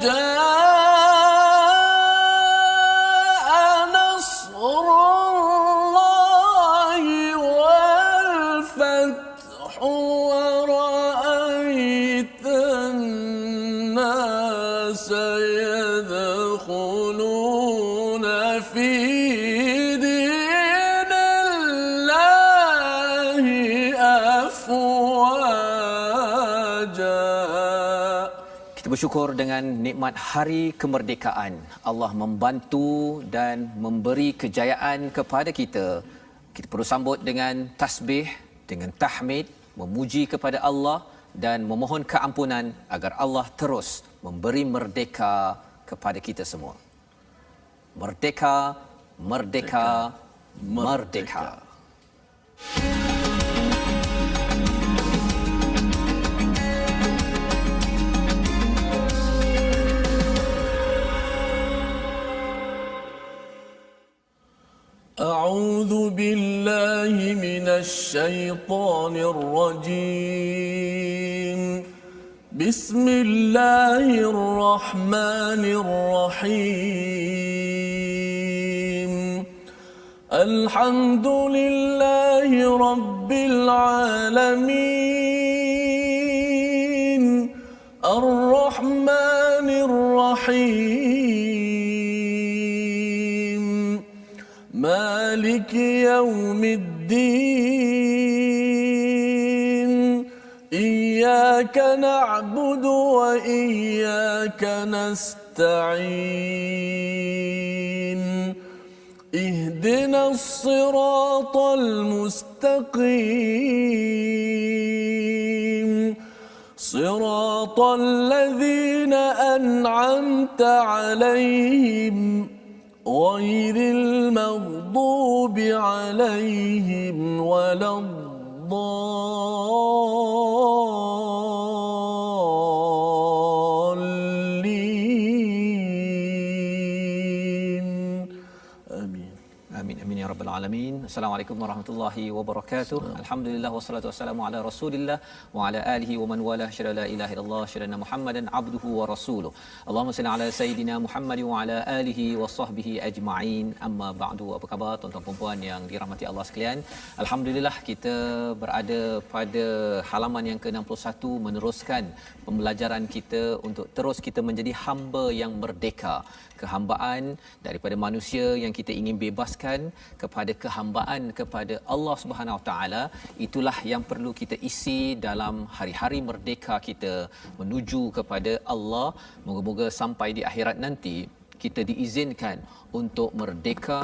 جاء نصر الله والفتح ورأيت الناس يدخلون في دين الله أفواجا. Kita bersyukur dengan nikmat hari kemerdekaan. Allah membantu dan memberi kejayaan kepada kita. Kita perlu sambut dengan tasbih, dengan tahmid, memuji kepada Allah dan memohon keampunan agar Allah terus memberi merdeka kepada kita semua. Merdeka, merdeka, merdeka. أعوذ بالله من الشيطان الرجيم. بسم الله الرحمن الرحيم. الحمد لله رب العالمين الرحمن الرحيم مالك يوم الدين. إياك نعبد وإياك نستعين. اهدنا الصراط المستقيم صراط الذين أنعمت عليهم غير المغضوب عليهم ولا الضالين. آمين. Amin amin ya rabbal alamin. Assalamualaikum warahmatullahi wabarakatuh. Alhamdulillah wassalatu wassalamu ala Rasulillah wa ala alihi wa man wala syada la ilaha illallah syada Muhammadan abduhu wa rasuluh. Allahumma salli ala sayidina Muhammad wa ala alihi wa sahbihi ajma'in. Amma ba'du. Apa khabar tuan-tuan dan puan yang dirahmati Allah sekalian? Alhamdulillah kita berada pada halaman yang ke-61 meneruskan pembelajaran kita untuk terus kita menjadi hamba yang merdeka. Kehambaan daripada manusia yang kita ingin bebaskan kepada kehambaan kepada Allah Subhanahu Wa Taala, itulah yang perlu kita isi dalam hari-hari merdeka kita menuju kepada Allah. Moga-moga sampai di akhirat nanti kita diizinkan untuk merdeka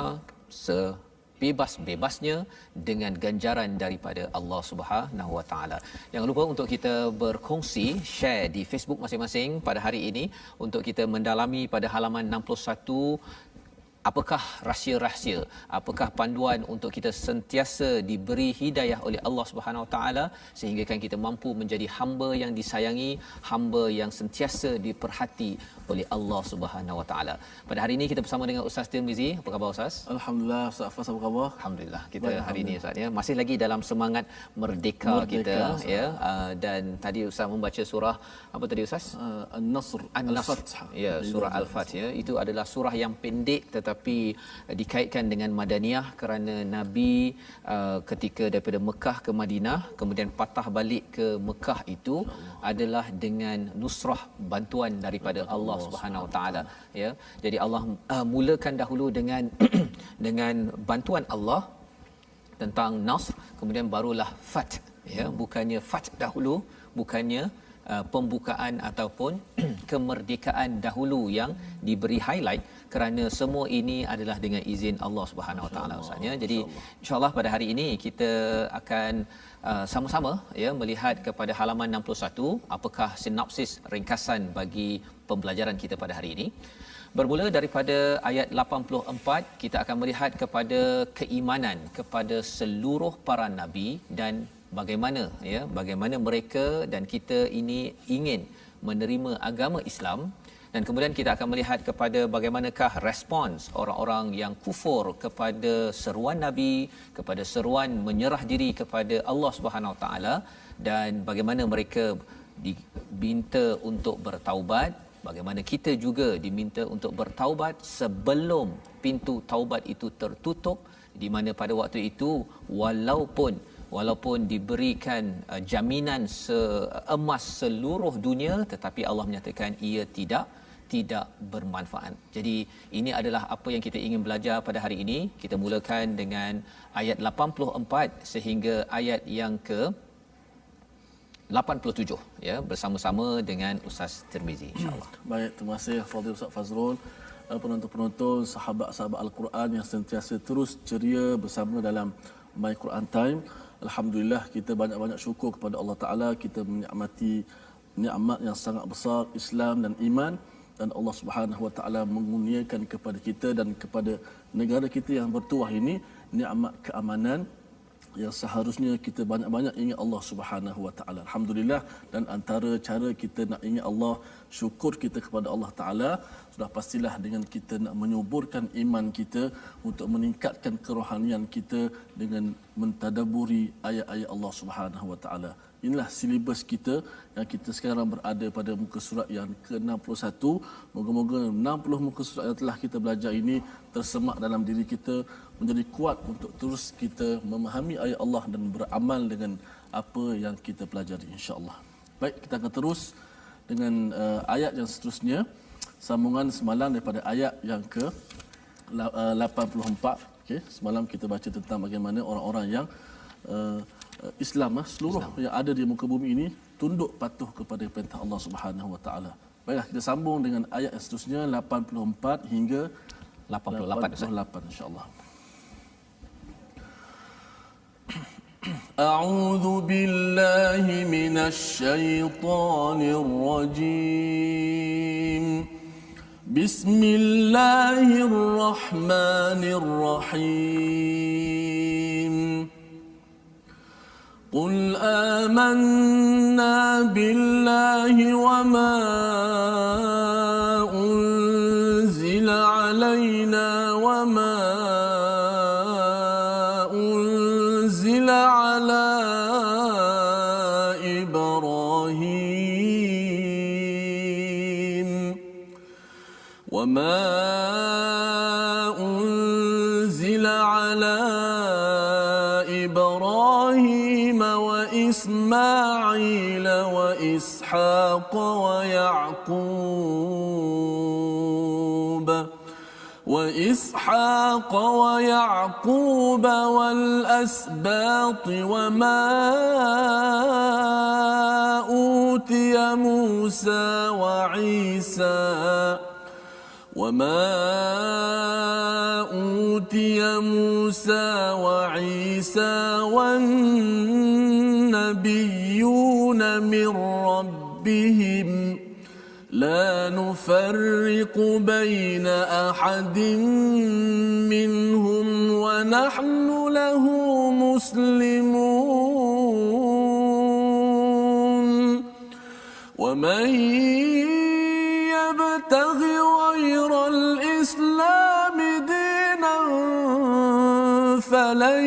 bebas-bebasnya dengan ganjaran daripada Allah Subhanahu Wa Taala. Jangan lupa untuk kita berkongsi, share di Facebook masing-masing pada hari ini untuk kita mendalami pada halaman 61. Apakah rahsia-rahsia, apakah panduan untuk kita sentiasa diberi hidayah oleh Allah Subhanahu Wa Taala sehingga kan kita mampu menjadi hamba yang disayangi, hamba yang sentiasa diperhati oleh Allah Subhanahu Wa Taala. Pada hari ini kita bersama dengan Ustaz Tirmizi. Apa khabar Ustaz? Alhamdulillah, Ustaz Fas, apa khabar? Alhamdulillah. Kita hari ini Ustaz ya masih lagi dalam semangat merdeka kita ya. Dan tadi Ustaz membaca surah apa tadi Ustaz? An-Nasr, Al-Fath. Ya, surah Al-Fath ya. Itu adalah surah yang pendek tetapi dikaitkan dengan Madaniyah kerana Nabi ketika daripada Mekah ke Madinah kemudian patah balik ke Mekah itu adalah dengan nusrah, bantuan daripada Allah Subhanahu Wa Taala ya. Jadi Allah mulakan dahulu dengan dengan bantuan Allah tentang Nasr, kemudian barulah Fath ya. Bukannya Fath dahulu, bukannya pembukaan ataupun kemerdekaan dahulu yang diberi highlight, kerana semua ini adalah dengan izin Allah Subhanahu Wa Taala Ustaz ya. Jadi insya-Allah pada hari ini kita akan sama-sama ya melihat kepada halaman 61, apakah sinopsis ringkasan bagi pembelajaran kita pada hari ini. Bermula daripada ayat 84, kita akan melihat kepada keimanan kepada seluruh para nabi dan bagaimana ya, bagaimana mereka dan kita ini ingin menerima agama Islam. Dan kemudian kita akan melihat kepada bagaimanakah respons orang-orang yang kufur kepada seruan Nabi, kepada seruan menyerah diri kepada Allah Subhanahu Wa Taala, dan bagaimana mereka diminta untuk bertaubat bagaimana kita juga diminta untuk bertaubat sebelum pintu taubat itu tertutup, di mana pada waktu itu walaupun diberikan jaminan emas seluruh dunia, tetapi Allah menyatakan ia tidak bermanfaat. Jadi ini adalah apa yang kita ingin belajar pada hari ini. Kita mulakan dengan ayat 84 sehingga ayat yang ke 87 ya, bersama-sama dengan Ustaz Tirmizi insya-Allah. Baik, terima kasih Fadil Ustaz Fazrul. Penonton-penonton, sahabat-sahabat Al-Quran yang sentiasa terus ceria bersama dalam My Quran Time. Alhamdulillah, kita banyak-banyak syukur kepada Allah Taala, kita menikmati nikmat yang sangat besar Islam dan iman, dan Allah Subhanahu Wa Taala mengurniakan kepada kita dan kepada negara kita yang bertuah ini nikmat keamanan yang seharusnya kita banyak-banyak ingat Allah Subhanahu Wa Taala. Alhamdulillah, dan antara cara kita nak ingat Allah, syukur kita kepada Allah Taala, sudah pastilah dengan kita nak menyuburkan iman kita untuk meningkatkan kerohanian kita dengan mentadaburi ayat-ayat Allah Subhanahu Wa Taala. Inilah silibus kita yang kita sekarang berada pada muka surat yang ke-61. Moga-moga 60 muka surat yang telah kita belajar ini tersemak dalam diri kita, menjadi kuat untuk terus kita memahami ayat Allah dan beramal dengan apa yang kita pelajari insya-Allah. Baik, kita akan terus dengan ayat yang seterusnya, sambungan semalam daripada ayat yang ke 84. Okey, semalam kita baca tentang bagaimana orang-orang yang Islam, seluruh Islam yang ada di muka bumi ini tunduk patuh kepada perintah Allah Subhanahu Wa Taala. Baiklah, kita sambung dengan ayat yang seterusnya 84 hingga 88 insya-Allah. A'udzu billahi minasy syaithanir rajim. Bismillahirrahmanirrahim. قل آمنا بالله وما أنزل علينا وما أنزل على إبراهيم وما أنزل على إبراهيم وإسماعيل وإسحاق ويعقوب والأسباط وما أوتي موسى وعيسى والنبيون من ربهم لا نفرق بين أحد منهم ونحن له مسلمون ومن يبتغ غير الإسلام دينا فلن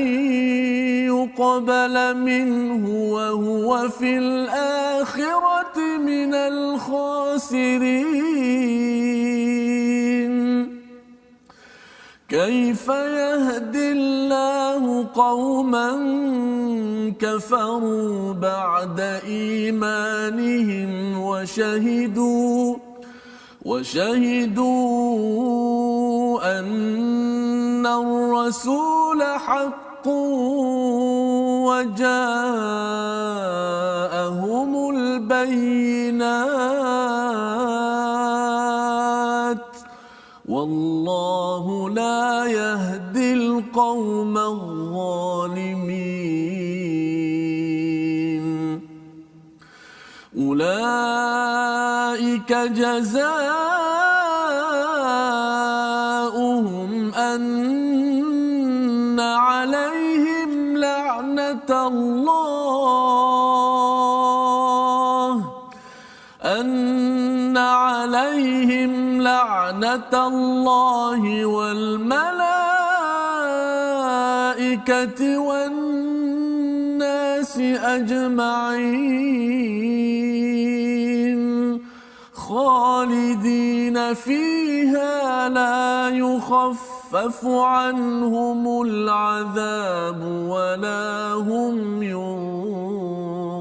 يقبل منه وهو في الآخرة من الخاسرين. كيف يهدي الله قوما كفروا بعد إيمانهم وشهدوا أن الرسول حق وجاءهم البينات والله لا يهدي القوم الظالمين. أولئك جزاؤهم أن عليهم لعنة الله والملائكة والناس أجمعين خالدين فيها لا يخفف عنهم العذاب ولا هم ينظرون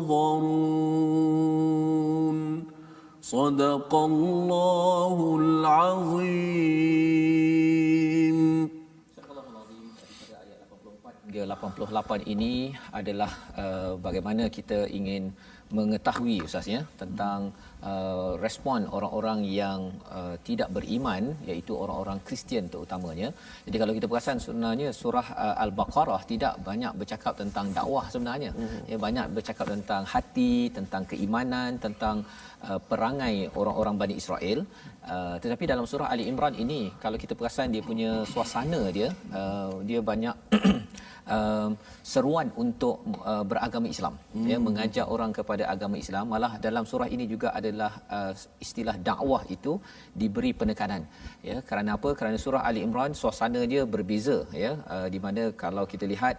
صدق الله العظيم. Hingga 88 ini adalah bagaimana kita ingin mengetahui Ustaz ya tentang respon orang-orang yang tidak beriman, iaitu orang-orang Kristian terutamanya. Jadi kalau kita perasan sebenarnya surah Al-Baqarah tidak banyak bercakap tentang dakwah sebenarnya. Ya, banyak bercakap tentang hati, tentang keimanan, tentang perangai orang-orang Bani Israel. Tetapi dalam surah Ali Imran ini kalau kita perasan dia punya suasana dia banyak seruan untuk beragama Islam, ya, mengajak orang kepada agama Islam. Malah dalam surah ini juga adalah istilah dakwah itu diberi penekanan, ya. Kerana apa? Kerana surah Ali Imran suasana dia berbeza, ya, di mana kalau kita lihat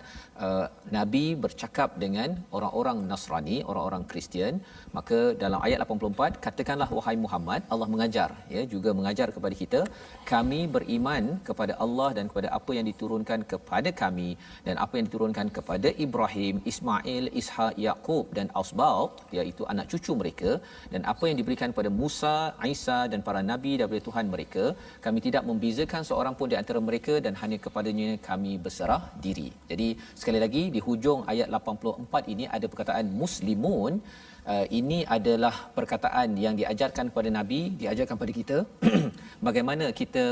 Nabi bercakap dengan orang-orang Nasrani, orang-orang Kristian, maka dalam ayat 84 katakanlah wahai Muhammad, Allah mengajar, ya, juga mengajar kepada kita, kami beriman kepada Allah dan kepada apa yang diturunkan kepada kami dan apa yang diturunkan kepada Ibrahim, Ismail, Ishak, Yaqub dan Asbaq, iaitu anak cucu mereka, dan apa yang diberikan kepada Musa, Isa dan para nabi daripada Tuhan mereka. Kami tidak membezakan seorang pun di antara mereka dan hanya kepadanya kami berserah diri. Jadi sekali lagi di hujung ayat 84 ini ada perkataan muslimun. Ini adalah perkataan yang diajarkan kepada Nabi, diajarkan kepada kita bagaimana kita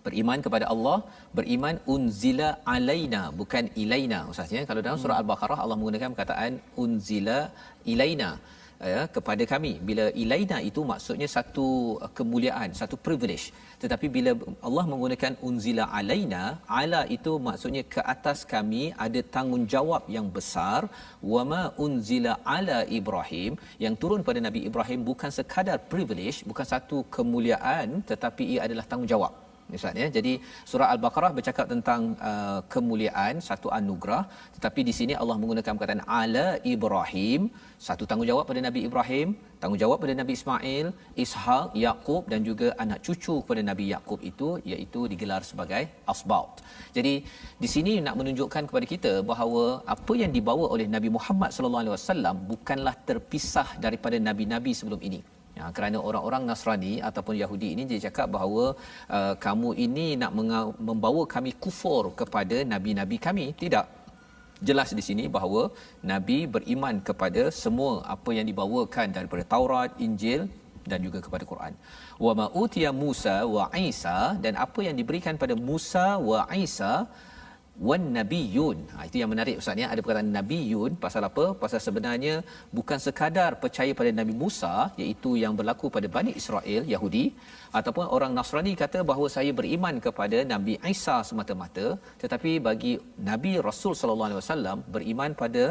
beriman kepada Allah, beriman unzila alaina, bukan ilaina ustaz, ya. Kalau dalam surah Al-Baqarah Allah menggunakan perkataan unzila ilaina, ya, kepada kami. Bila ilaina itu maksudnya satu kemuliaan, satu privilege. Tetapi bila Allah menggunakan unzila alaina, ala itu maksudnya ke atas kami ada tanggungjawab yang besar. Wama unzila ala Ibrahim, yang turun pada Nabi Ibrahim bukan sekadar privilege, bukan satu kemuliaan, tetapi ia adalah tanggungjawab. Ustaz, ya. Jadi surah Al-Baqarah bercakap tentang kemuliaan, satu anugerah, tetapi di sini Allah menggunakan perkataan ala Ibrahim, satu tanggungjawab pada Nabi Ibrahim, tanggungjawab pada Nabi Ismail, Ishak, Yaqub dan juga anak cucu kepada Nabi Yaqub itu, iaitu digelar sebagai asbaq. Jadi di sini nak menunjukkan kepada kita bahawa apa yang dibawa oleh Nabi Muhammad sallallahu alaihi wasallam bukanlah terpisah daripada nabi-nabi sebelum ini. Ya, kerana orang-orang Nasrani ataupun Yahudi ini dia cakap bahawa kamu ini nak membawa kami kufur kepada nabi-nabi kami. Tidak. Jelas di sini bahawa Nabi beriman kepada semua apa yang dibawakan daripada Taurat, Injil dan juga kepada Quran. Wa ma utiya Musa wa Isa, dan apa yang diberikan pada Musa wa Isa wan nabiyun. Itu yang menarik ustaz, ya. Ada perkataan nabiyun pasal apa? Pasal sebenarnya bukan sekadar percaya pada Nabi Musa, iaitu yang berlaku pada Bani Israel Yahudi, ataupun orang Nasrani kata bahawa saya beriman kepada Nabi Isa semata-mata, tetapi bagi Nabi Rasul sallallahu alaihi wasallam beriman pada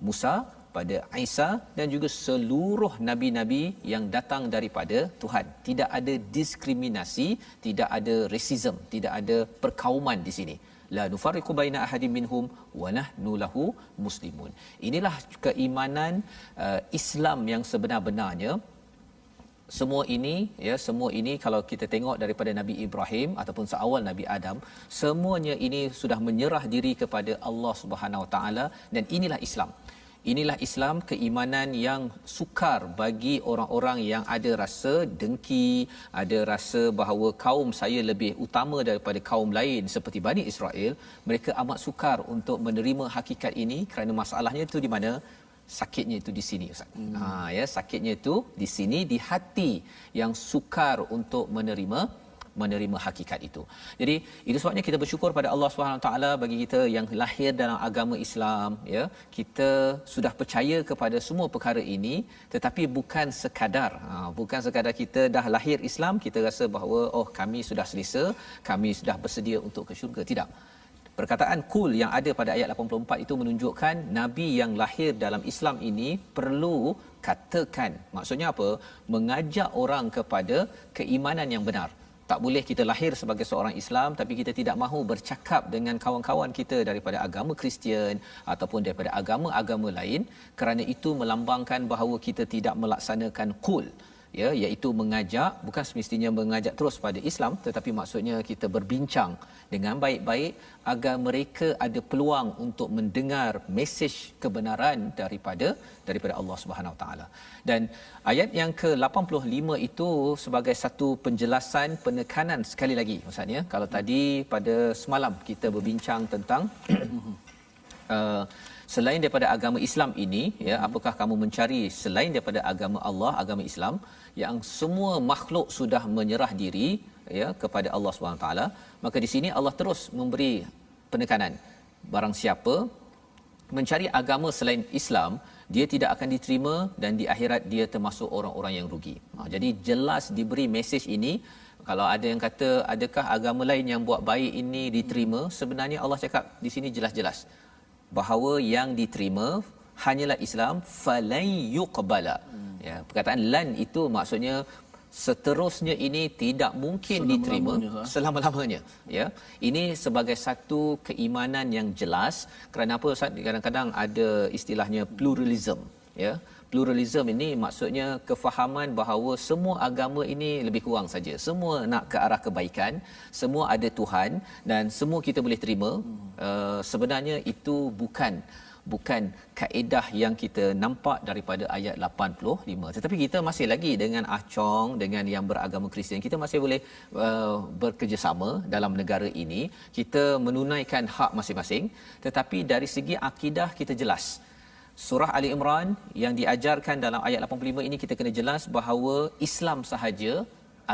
Musa, pada Isa dan juga seluruh nabi-nabi yang datang daripada Tuhan. Tidak ada diskriminasi, tidak ada racism, tidak ada perkauman di sini. La nufarriqu baina ahadin minhum wa nahnu lahu muslimun. Inilah keimanan Islam yang sebenar-benarnya. Semua ini kalau kita tengok daripada Nabi Ibrahim ataupun seawal Nabi Adam, semuanya ini sudah menyerah diri kepada Allah Subhanahu Wa Taala, dan inilah Islam. Inilah Islam, keimanan yang sukar bagi orang-orang yang ada rasa dengki, ada rasa bahawa kaum saya lebih utama daripada kaum lain seperti Bani Israel. Mereka amat sukar untuk menerima hakikat ini kerana masalahnya itu di mana? Sakitnya itu di sini ustaz. Sakitnya itu di sini, di hati yang sukar untuk menerima hakikat itu. Jadi itu sebabnya kita bersyukur pada Allah Subhanahu taala bagi kita yang lahir dalam agama Islam, ya. Kita sudah percaya kepada semua perkara ini, tetapi bukan sekadar kita dah lahir Islam kita rasa bahawa kami sudah selesa, kami sudah bersedia untuk ke syurga. Tidak. Perkataan kul yang ada pada ayat 84 itu menunjukkan Nabi yang lahir dalam Islam ini perlu katakan. Maksudnya apa? Mengajak orang kepada keimanan yang benar. Tak boleh kita lahir sebagai seorang Islam tapi kita tidak mahu bercakap dengan kawan-kawan kita daripada agama Kristian ataupun daripada agama-agama lain, kerana itu melambangkan bahawa kita tidak melaksanakan qul, ya, iaitu mengajak, bukan semestinya mengajak terus pada Islam, tetapi maksudnya kita berbincang dengan baik-baik agar mereka ada peluang untuk mendengar mesej kebenaran daripada Allah Subhanahu Wa Taala. Dan ayat yang ke-85 itu sebagai satu penjelasan, penekanan sekali lagi Ustaz, ya. Kalau tadi pada semalam kita berbincang tentang selain daripada agama Islam ini, ya, apakah kamu mencari selain daripada agama Allah, agama Islam yang semua makhluk sudah menyerah diri, ya, kepada Allah Subhanahu taala, maka di sini Allah terus memberi penekanan, barang siapa mencari agama selain Islam, dia tidak akan diterima dan di akhirat dia termasuk orang-orang yang rugi. Jadi jelas diberi mesej ini. Kalau ada yang kata adakah agama lain yang buat baik ini diterima, sebenarnya Allah cakap di sini jelas-jelas bahawa yang diterima hanyalah Islam, falan yuqbala. Ya, perkataan lan itu maksudnya seterusnya ini tidak mungkin diterima selama-lamanya, ya. Ini sebagai satu keimanan yang jelas. Kerana apa Ustaz? Kadang-kadang ada istilahnya pluralism, ya. Pluralism ini maksudnya kefahaman bahawa semua agama ini lebih kurang saja semua nak ke arah kebaikan, semua ada Tuhan dan semua kita boleh terima. Sebenarnya itu bukan kaedah yang kita nampak daripada ayat 85. Tetapi kita masih lagi dengan Acong, dengan yang beragama Kristian, kita masih boleh bekerjasama dalam negara ini. Kita menunaikan hak masing-masing, tetapi dari segi akidah kita jelas. Surah Ali Imran yang diajarkan dalam ayat 85 ini, kita kena jelas bahawa Islam sahaja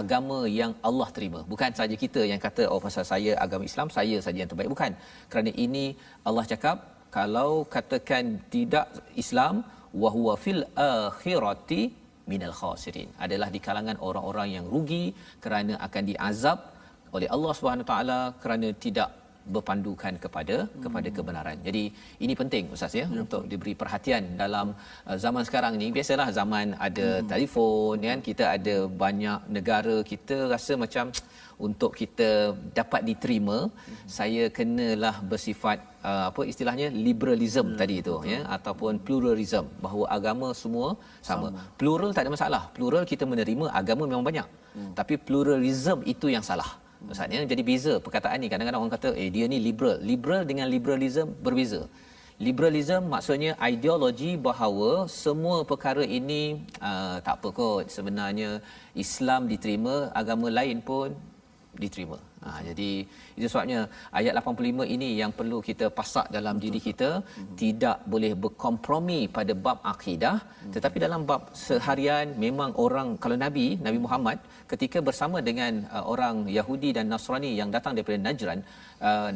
agama yang Allah terima. Bukan saja kita yang kata oh pasal saya agama Islam saya saja yang terbaik, bukan. Kerana ini Allah cakap kalau katakan tidak Islam, wa huwa fil akhirati minal khasirin, adalah di kalangan orang-orang yang rugi kerana akan diazab oleh Allah Subhanahu taala kerana tidak berpandukan kepada kebenaran. Jadi ini penting Ustaz, ya, untuk diberi perhatian dalam zaman sekarang ni. Biasalah zaman ada telefon, kan, kita ada banyak negara, kita rasa macam untuk kita dapat diterima, saya kenalah bersifat apa istilahnya liberalism tadi tu, ya, ataupun pluralism, bahawa agama semua sama. Plural tak ada masalah. Plural kita menerima agama memang banyak. Tapi pluralism itu yang salah. Maksudnya jadi beza perkataan ni. Kadang-kadang orang kata dia ni liberal. Liberal dengan liberalism berbeza. Liberalism maksudnya ideologi bahawa semua perkara ini tak apa kot, sebenarnya Islam diterima, agama lain pun diterima. Jadi itu sebabnya ayat 85 ini yang perlu kita pasak dalam diri kita. Tidak boleh berkompromi pada bab akidah, tetapi dalam bab seharian memang orang, kalau Nabi Muhammad ketika bersama dengan orang Yahudi dan Nasrani yang datang daripada Najran,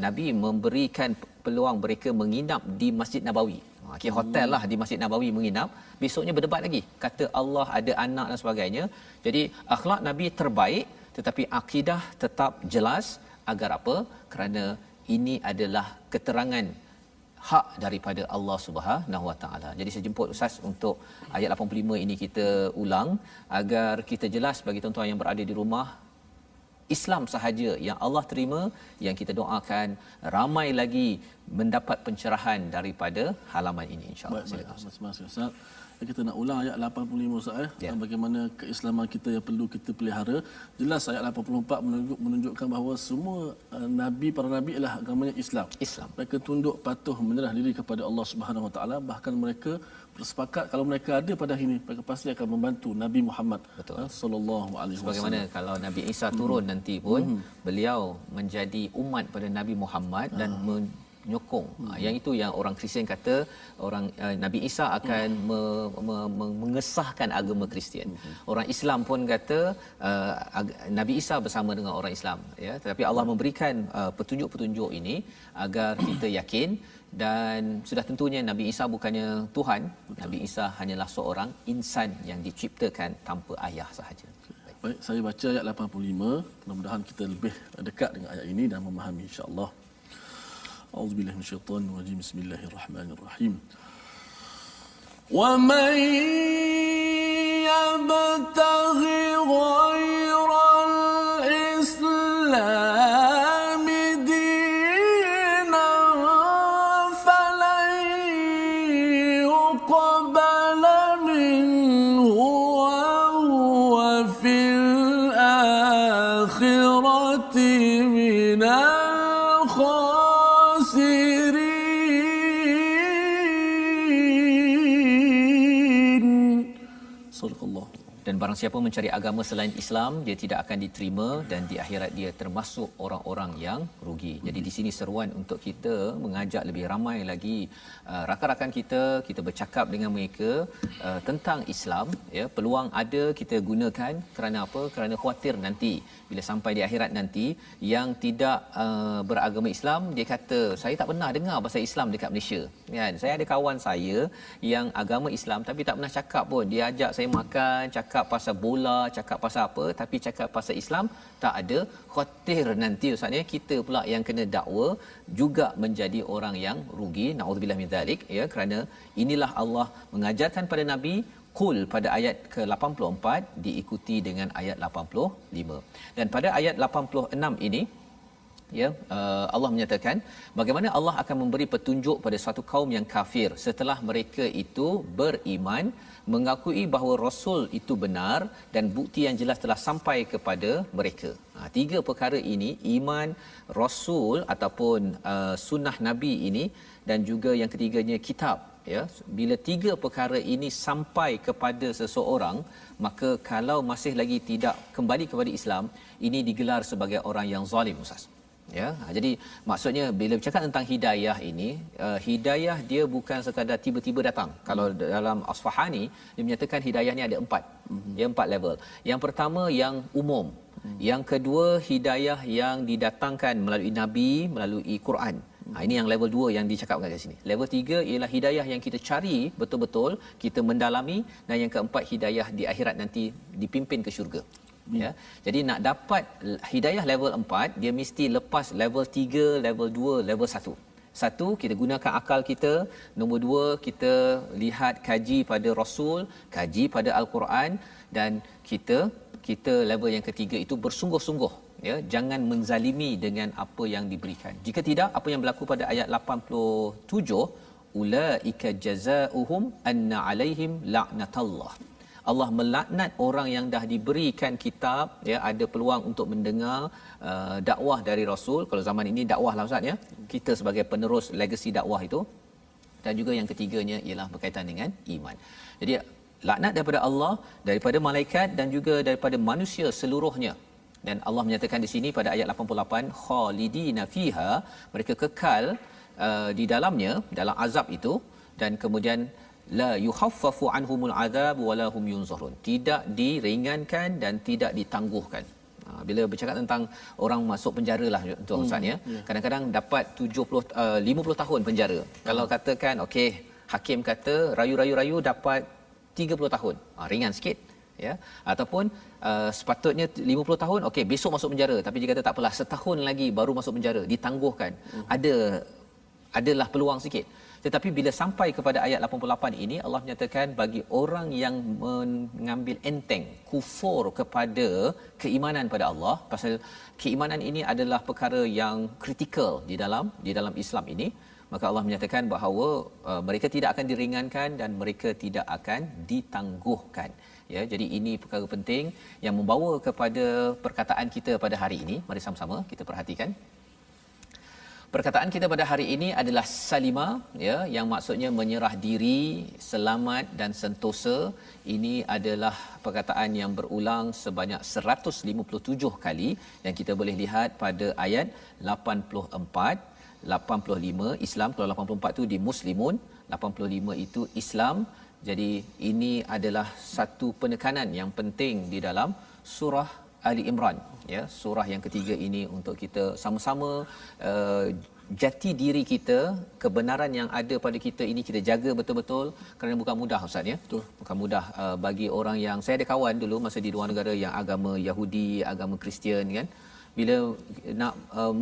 Nabi memberikan peluang mereka menginap di Masjid Nabawi. Kira hotel lah di Masjid Nabawi menginap. Besoknya berdebat lagi, kata Allah ada anak dan sebagainya. Jadi akhlak Nabi terbaik, tetapi akidah tetap jelas. Agar apa? Kerana ini adalah keterangan hak daripada Allah Subhanahu Wa Taala. Jadi saya jemput Ustaz untuk ayat 85 ini kita ulang agar kita jelas bagi tuan-tuan yang berada di rumah, Islam sahaja yang Allah terima, yang kita doakan ramai lagi mendapat pencerahan daripada halaman ini, insya-Allah. Terima kasih Ustaz. Kita nak ulang ayat 85 Ustaz, bagaimana keislaman kita yang perlu kita pelihara. Jelas ayat 84 menunjukkan bahawa semua nabi, para nabi ialah agamanya Islam. Mereka tunduk patuh menyerah diri kepada Allah Subhanahu Wa Taala. Bahkan mereka bersepakat kalau mereka ada pada hari ini, mereka pasti akan membantu Nabi Muhammad sallallahu alaihi wasallam. Bagaimana kalau Nabi Isa turun nanti pun beliau menjadi umat pada Nabi Muhammad dan menyokong. Yang itu yang orang Kristian kata orang Nabi Isa akan mengesahkan agama Kristian. Orang Islam pun kata Nabi Isa bersama dengan orang Islam, ya. Tetapi Allah memberikan petunjuk-petunjuk ini agar kita yakin. Dan sudah tentunya Nabi Isa bukannya Tuhan. Nabi Isa hanyalah seorang insan yang diciptakan tanpa ayah sahaja. Baik, saya baca ayat 85. Mudah-mudahan kita lebih dekat dengan ayat ini dan memahami, insya-Allah. A'udzubillahi minasyaitonir rajim. Bismillahirrahmanirrahim. Wa man yabtaghi ghayral أقبل منه وهو في الآخرة من الخاسرين. صدق الله. Dan barang siapa mencari agama selain Islam, dia tidak akan diterima dan di akhirat dia termasuk orang-orang yang rugi. Jadi di sini seruan untuk kita mengajak lebih ramai lagi rakan-rakan kita bercakap dengan mereka tentang Islam, ya. Peluang ada, kita gunakan. Kerana apa? Kerana khuatir nanti bila sampai di akhirat nanti yang tidak beragama Islam, dia kata saya tak pernah dengar pasal Islam dekat Malaysia, kan. Saya ada kawan saya yang agama Islam tapi tak pernah cakap pun. Dia ajak saya makan, cakap pasal bola, cakap pasal apa, tapi cakap pasal Islam tak ada. Khawatir nanti ustaz ya, kita pula yang kena dakwa juga menjadi orang yang rugi. Naudzubillah min zalik, ya. Kerana inilah Allah mengajarkan pada Nabi Qul pada ayat ke-84 diikuti dengan ayat 85. Dan pada ayat 86 ini, ya, Allah menyatakan bagaimana Allah akan memberi petunjuk pada suatu kaum yang kafir setelah mereka itu beriman, mengakui bahawa rasul itu benar dan bukti yang jelas telah sampai kepada mereka. Tiga perkara ini, iman, rasul ataupun sunnah nabi ini, dan juga yang ketiganya kitab, ya. Bila tiga perkara ini sampai kepada seseorang, maka kalau masih lagi tidak kembali kepada Islam, ini digelar sebagai orang yang zalim, ustaz. Ya, jadi maksudnya bila bercakap tentang hidayah ini, hidayah dia bukan sekadar tiba-tiba datang. Kalau dalam Asfahani dia menyatakan hidayah ni ada 4. Ya, 4 level. Yang pertama yang umum. Yang kedua hidayah yang didatangkan melalui nabi, melalui Quran. Ini yang level 2 yang dicakapkan kat sini. Level 3 ialah hidayah yang kita cari betul-betul, kita mendalami, dan yang keempat hidayah di akhirat nanti dipimpin ke syurga. Ya. Jadi nak dapat hidayah level 4, dia mesti lepas level 3, level 2, level 1. Satu, kita gunakan akal kita. Nombor 2, kita lihat kaji pada Rasul, kaji pada Al-Quran, dan kita level yang ketiga itu bersungguh-sungguh, ya, jangan menzalimi dengan apa yang diberikan. Jika tidak, apa yang berlaku pada ayat 87, ulaika jazaohum anna alaihim la'natullah. Allah melaknat orang yang dah diberikan kitab, ya, ada peluang untuk mendengar dakwah dari Rasul. Kalau zaman ini dakwah lah ustaz, ya, kita sebagai penerus legasi dakwah itu. Dan juga yang ketiganya ialah berkaitan dengan iman. Jadi laknat daripada Allah, daripada malaikat dan juga daripada manusia seluruhnya. Dan Allah menyatakan di sini pada ayat 88, khalidina fiha, mereka kekal di dalamnya, dalam azab itu. Dan kemudian la yukhaffafu anhumul azab wala hum yunzarun, tidak diringankan dan tidak ditangguhkan. Bila bercakap tentang orang masuk penjara lah tuan ustaz, ya, kadang-kadang dapat 50 tahun penjara. Kalau katakan okey, hakim kata rayu dapat 30 tahun, ringan sikit, ya. Ataupun sepatutnya 50 tahun, okey besok masuk penjara, tapi dia kata tak apalah, setahun lagi baru masuk penjara, ditangguhkan. Adalah peluang sikit. Tetapi bila sampai kepada ayat 88 ini, Allah menyatakan bagi orang yang mengambil enteng, kufur kepada keimanan pada Allah, pasal keimanan ini adalah perkara yang kritikal di dalam Islam ini, maka Allah menyatakan bahawa mereka tidak akan diringankan dan mereka tidak akan ditangguhkan. Ya, jadi ini perkara penting yang membawa kepada perkataan kita pada hari ini. Mari sama-sama kita perhatikan. Perkataan kita pada hari ini adalah salima, ya, yang maksudnya menyerah diri, selamat dan sentosa. Ini adalah perkataan yang berulang sebanyak 157 kali dan kita boleh lihat pada ayat 84, 85 Islam. Kalau 84 tu di Muslimun, 85 itu Islam. Jadi ini adalah satu penekanan yang penting di dalam surah Ali Imran, ya, surah yang ketiga ini, untuk kita sama-sama jati diri kita, kebenaran yang ada pada kita ini kita jaga betul-betul, kerana bukan mudah ustaz, ya. Betul. Bukan mudah bagi orang yang, saya ada kawan dulu masa di luar negara yang agama Yahudi, agama Kristian, kan. Bila nak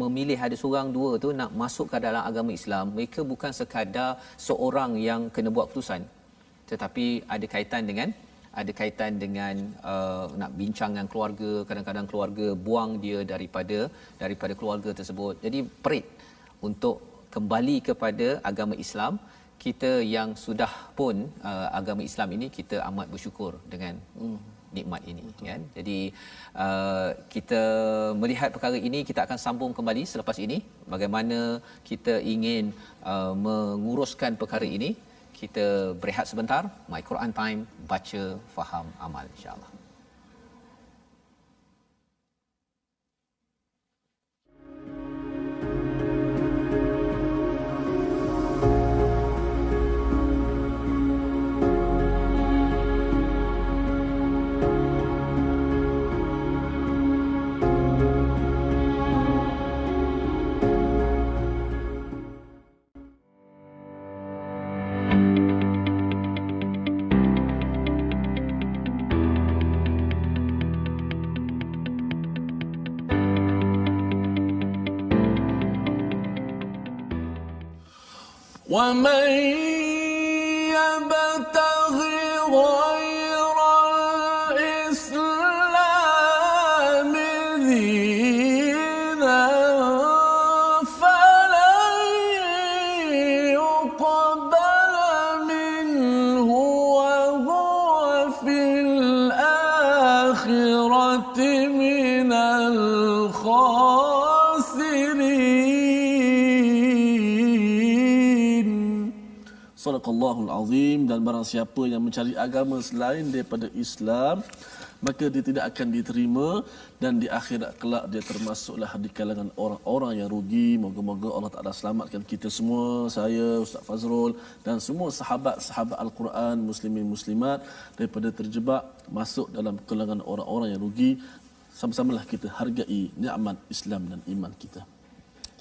memilih ada seorang dua tu nak masuk ke dalam agama Islam, mereka bukan sekadar seorang yang kena buat keputusan, tetapi ada kaitan dengan nak bincang dengan keluarga. Kadang-kadang keluarga buang dia daripada keluarga tersebut. Jadi perit untuk kembali kepada agama Islam. kita yang sudah pun agama Islam ini kita amat bersyukur dengan nikmat ini. Betul. Kan. Jadi kita melihat perkara ini, kita akan sambung kembali selepas ini bagaimana kita ingin menguruskan perkara ini. Kita berehat sebentar. My Quran Time, baca, faham, amal, insya-Allah. ومن يبتغ غير الإسلام دينا فلن يقبل منه وهو في الآخرة من الخاسرين. Sadaqallahul Azim. Dan barang siapa yang mencari agama selain daripada Islam, maka dia tidak akan diterima, dan di akhirat kelak dia termasuklah di kalangan orang-orang yang rugi. Moga-moga Allah Taala selamatkan kita semua, saya, Ustaz Fazrul dan semua sahabat-sahabat Al-Quran, muslimin muslimat, daripada terjebak masuk dalam kalangan orang-orang yang rugi. Sama-samalah kita hargai nikmat Islam dan iman kita.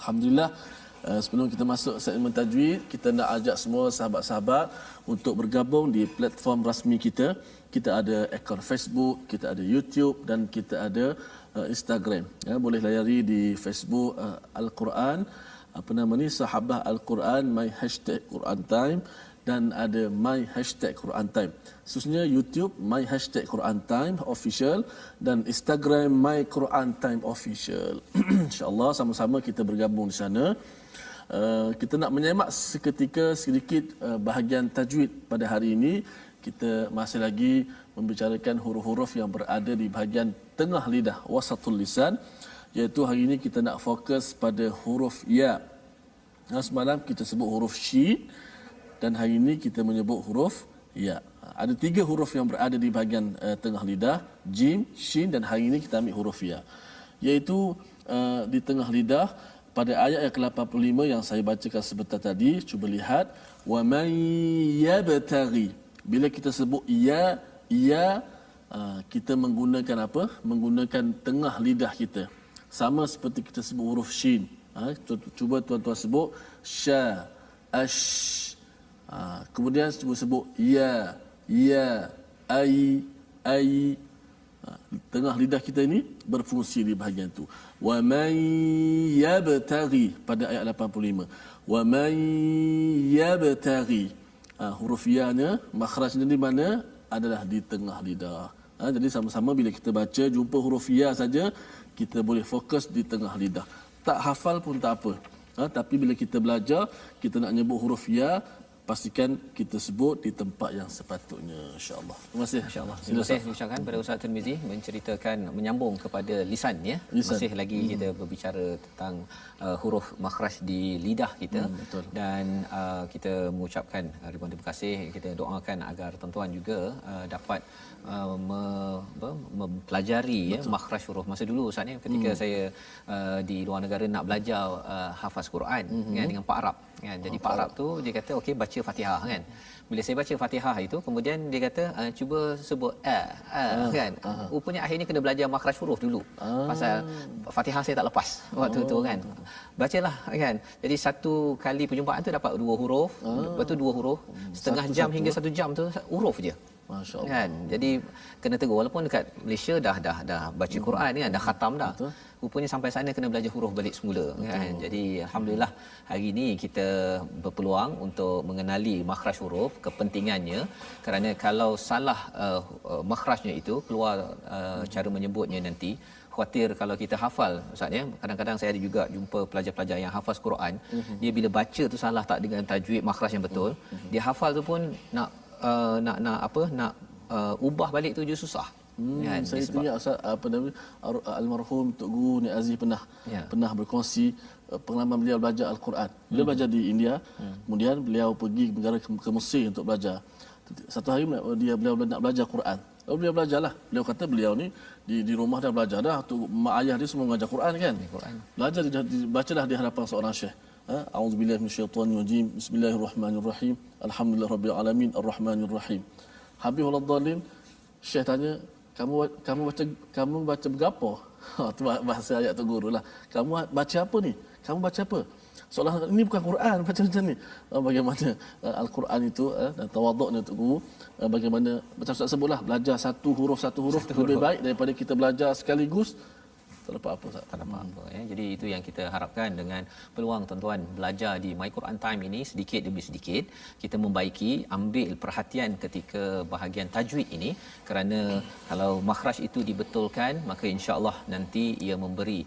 Alhamdulillah. Sebelum kita masuk segmen tajwid, kita nak ajak semua sahabat-sahabat untuk bergabung di platform rasmi kita. Kita ada akaun Facebook, kita ada YouTube dan kita ada Instagram. Ya, boleh layari di Facebook Al-Quran, apa nama ni, Sahabah Al-Quran, my hashtag Quran Time, dan ada my hashtag Quran Time. Khususnya YouTube my hashtag Quran Time official dan Instagram my Quran Time official. InsyaAllah sama-sama kita bergabung di sana. Kita nak menyemak seketika sedikit bahagian tajwid pada hari ini. Kita masih lagi membicarakan huruf-huruf yang berada di bahagian tengah lidah, wasatul lisan, iaitu hari ini kita nak fokus pada huruf ya. Semalam kita sebut huruf shin dan hari ini kita menyebut huruf ya. Ada 3 huruf yang berada di bahagian tengah lidah, jim, shin, dan hari ini kita ambil huruf ya, iaitu di tengah lidah. Pada ayat yang ke-85 yang saya bacakan sebentar tadi, cuba lihat, wa man yabtaghi. Bila kita sebut ya, kita menggunakan apa? Menggunakan tengah lidah kita. Sama seperti kita sebut huruf shin. Cuba tuan-tuan sebut sya, ash. Kemudian cuba sebut ya, ai. Tengah lidah kita ini berfungsi di bahagian itu. Wa man yabtaghi pada ayat 85. Wa man yabtaghi. Huruf ya-nya makhrajnya di mana? Adalah di tengah lidah. Jadi sama-sama bila kita baca jumpa huruf ya saja, kita boleh fokus di tengah lidah. Tak hafal pun tak apa. Tapi bila kita belajar, kita nak nyebut huruf ya, pastikan kita sebut di tempat yang sepatutnya, insya-Allah. Terima kasih. Insya-Allah. Terima kasih ucapkan pada Ustaz Tirmizi menceritakan, menyambung kepada lisan ya. Masih lagi kita berbicara tentang huruf makhraj di lidah kita. Dan kita mengucapkan ribuan terima kasih. Kita doakan agar tuan-tuan juga dapat mempelajari ya makhraj huruf. Masa dulu Ustaz ni ketika saya di luar negara nak belajar hafaz Quran kan, dengan Pak Arab kan. Jadi Pak Arab tu dia kata okey baca Fatihah kan. Bila saya baca Fatihah itu, kemudian dia kata cuba sebut kan. Rupanya akhirnya kena belajar makhraj huruf dulu. Pasal Fatihah saya tak lepas waktu tu kan. Bacalah kan. Jadi satu kali perjumpaan tu dapat 2 huruf, lepas tu 2 huruf, setengah jam hingga 1 jam tu huruf je. Masya-Allah. Kan. Jadi kena tegur, walaupun dekat Malaysia dah baca Quran kan, dah khatam dah. Betul. Rupanya sampai sana kena belajar huruf balik semula. Betul. Kan. Jadi alhamdulillah hari ini kita berpeluang untuk mengenali makhraj huruf, kepentingannya, kerana kalau salah makhrajnya itu keluar cara menyebutnya nanti, khawatir kalau kita hafal ustaz ya, kadang-kadang saya ada juga jumpa pelajar-pelajar yang hafaz Quran, dia bila baca tu salah tak dengan tajwid makhraj yang betul, dia hafal tu pun nak ubah balik tu je susah. Kan, saya teringat Ustaz almarhum Tok Guru Nik Aziz pernah berkongsi pengalaman beliau belajar Al-Quran. Beliau belajar di India, kemudian beliau pergi ke Mesir untuk belajar. Satu hari beliau nak belajar Quran. Lalu beliau belajarlah. Beliau kata beliau ni di rumah dah belajar dah. Tu mak ayah dia semua mengajar Quran kan. Belajar bacalah di hadapan seorang syekh. A'udzubillahi minasyaitonirrajim. Bismillahirrahmanirrahim. Alhamdulillahirabbil alamin arrahmanirrahim. Habis waladhdallin, syekh tanya, kamu baca berapa? Tu bahasa ayat tu gurulah. Kamu baca apa ni? Kamu baca apa? Seolah ini bukan Quran, baca macam ni. Bagaimana Al-Quran itu dan tawaduknya untuk guru, bagaimana macam Ustaz sebutlah, belajar satu huruf lebih baik daripada kita belajar sekaligus tak dapat apa Ustaz. Tak dapat apa ya. Jadi itu yang kita harapkan dengan peluang tuan-tuan belajar di My Quran Time ini, sedikit demi sedikit kita membaiki, ambil perhatian ketika bahagian tajwid ini, kerana kalau makhraj itu dibetulkan maka insya-Allah nanti ia memberi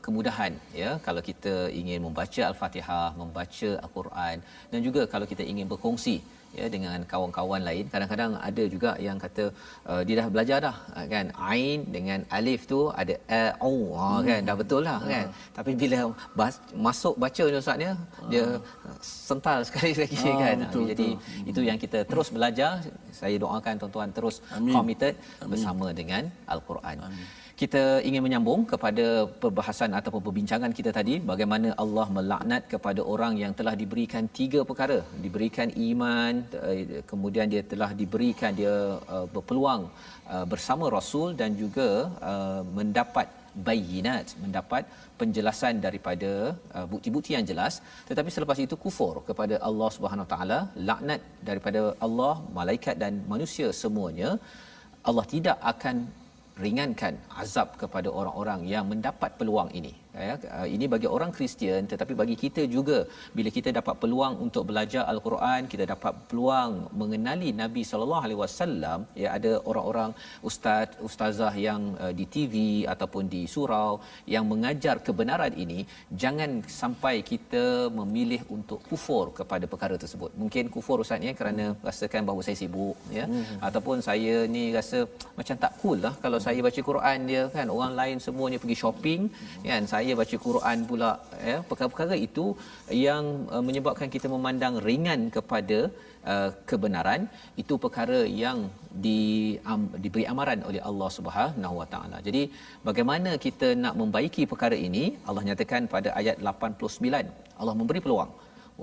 kemudahan ya kalau kita ingin membaca Al-Fatihah, membaca Al-Quran, dan juga kalau kita ingin berkongsi ya dengan kawan-kawan lain. Kadang-kadang ada juga yang kata dia dah belajar dah kan, ain dengan alif tu ada au kan, dah betul lah kan, tapi bila masuk baca ni ustaz dia sental sekali lagi kan. Betul, jadi itu yang kita terus belajar. Saya doakan tuan-tuan terus committed bersama dengan Al-Quran. Kita ingin menyambung kepada perbahasan ataupun perbincangan kita tadi, bagaimana Allah melaknat kepada orang yang telah diberikan 3 perkara, diberikan iman, kemudian dia telah diberikan dia berpeluang bersama Rasul, dan juga mendapat bayinat, mendapat penjelasan daripada bukti-bukti yang jelas, tetapi selepas itu kufur kepada Allah Subhanahu Wa Taala, laknat daripada Allah, malaikat dan manusia semuanya. Allah tidak akan ringankan azab kepada orang-orang yang mendapat peluang ini. Ini bagi orang Kristian, tetapi bagi kita juga, bila kita dapat peluang untuk belajar Al-Quran, kita dapat peluang mengenali Nabi sallallahu alaihi wasallam, ya, ada orang-orang ustazah yang di TV ataupun di surau yang mengajar kebenaran ini, jangan sampai kita memilih untuk kufur kepada perkara tersebut. Mungkin kufur ustaz kerana rasakan bahawa saya sibuk ya, ataupun saya ni rasa macam tak cool lah kalau saya baca Quran dia kan, orang lain semuanya pergi shopping kan, saya baca Quran pula ya. Perkara-perkara itu yang menyebabkan kita memandang ringan kepada kebenaran, itu perkara yang diberi amaran oleh Allah Subhanahu Wa Taala. Jadi bagaimana kita nak membaiki perkara ini? Allah nyatakan pada ayat 89, Allah memberi peluang.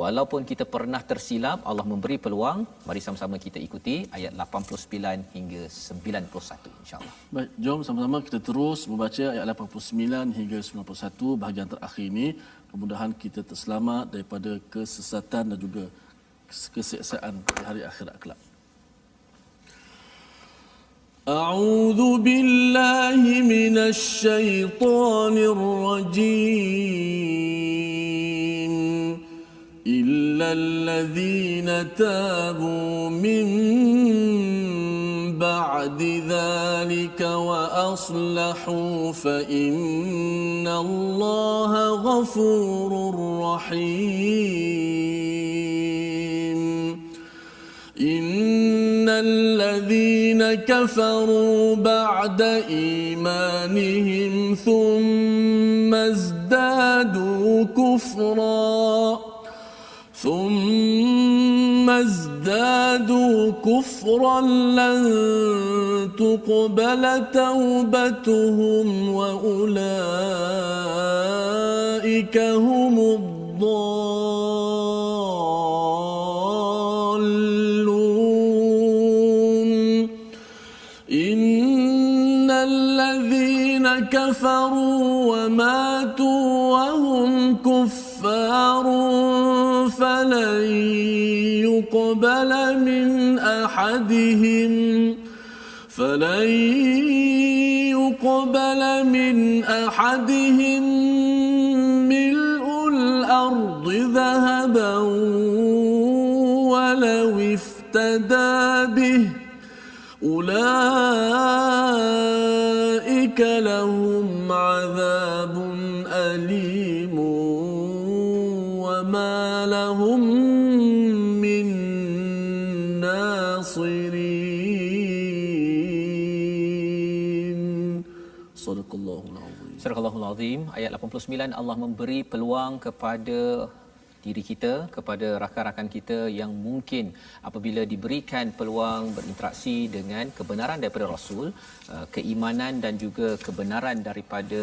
Walaupun kita pernah tersilap, Allah memberi peluang. Mari sama-sama kita ikuti ayat 89 hingga 91 insya-Allah. Baik, jom sama-sama kita terus membaca ayat 89 hingga 91 bahagian terakhir ini. Mudah-mudahan kita terselamat daripada kesesatan dan juga kesiksaan di hari akhirat kelak. A'udzu billahi minasy syaithanir rajim. إلا الذين تابوا من بعد ذلك وأصلحوا فإن الله غفور رحيم. إن الذين كفروا بعد إيمانهم ثم ازدادوا كفرا لن تقبل توبتهم وأولئك هم الضالون. إن الذين كفروا وماتوا وهم كفار فلن يقبل من أحدهم ملء الأرض ذهبا ولو افتدى به أولئك لهم عذاب أليم وما لهم من ناصرين. صدق الله العظيم. Surah Al-Azim ayat 89, Allah memberi peluang kepada diri kita, kepada rakan-rakan kita yang mungkin apabila diberikan peluang berinteraksi dengan kebenaran daripada Rasul, keimanan dan juga kebenaran daripada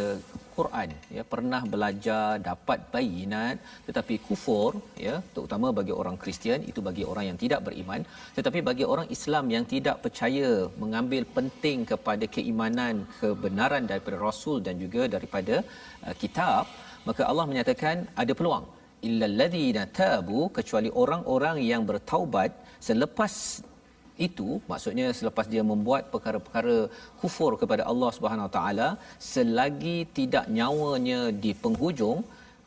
Quran, ya, pernah belajar, dapat bayinat, tetapi kufur, ya, terutama bagi orang Kristian, itu bagi orang yang tidak beriman, tetapi bagi orang Islam yang tidak percaya, mengambil penting kepada keimanan, kebenaran daripada Rasul dan juga daripada kitab, maka Allah menyatakan ada peluang. Illal ladzina tabu, kecuali orang-orang yang bertaubat selepas itu, maksudnya selepas dia membuat perkara-perkara kufur kepada Allah Subhanahu Wa Taala, selagi tidak nyawanya di penghujung,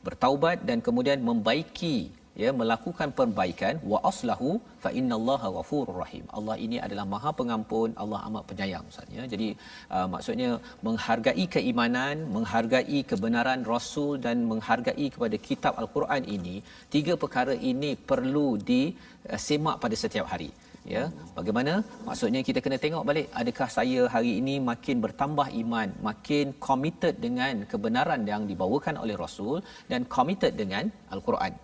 bertaubat dan kemudian membaiki, ya, melakukan perbaikan, wa aslahu fa innallaha ghafurur rahim. Allah ini adalah Maha Pengampun, Allah amat penyayang, Ustaz, ya. Jadi maksudnya menghargai keimanan, menghargai kebenaran Rasul dan menghargai kepada kitab Al-Quran ini, tiga perkara ini perlu disemak pada setiap hari. Ya, bagaimana? Maksudnya kita kena tengok balik, adakah saya hari ini makin bertambah iman, makin committed dengan kebenaran yang dibawakan oleh Rasul dan committed dengan Al-Quran.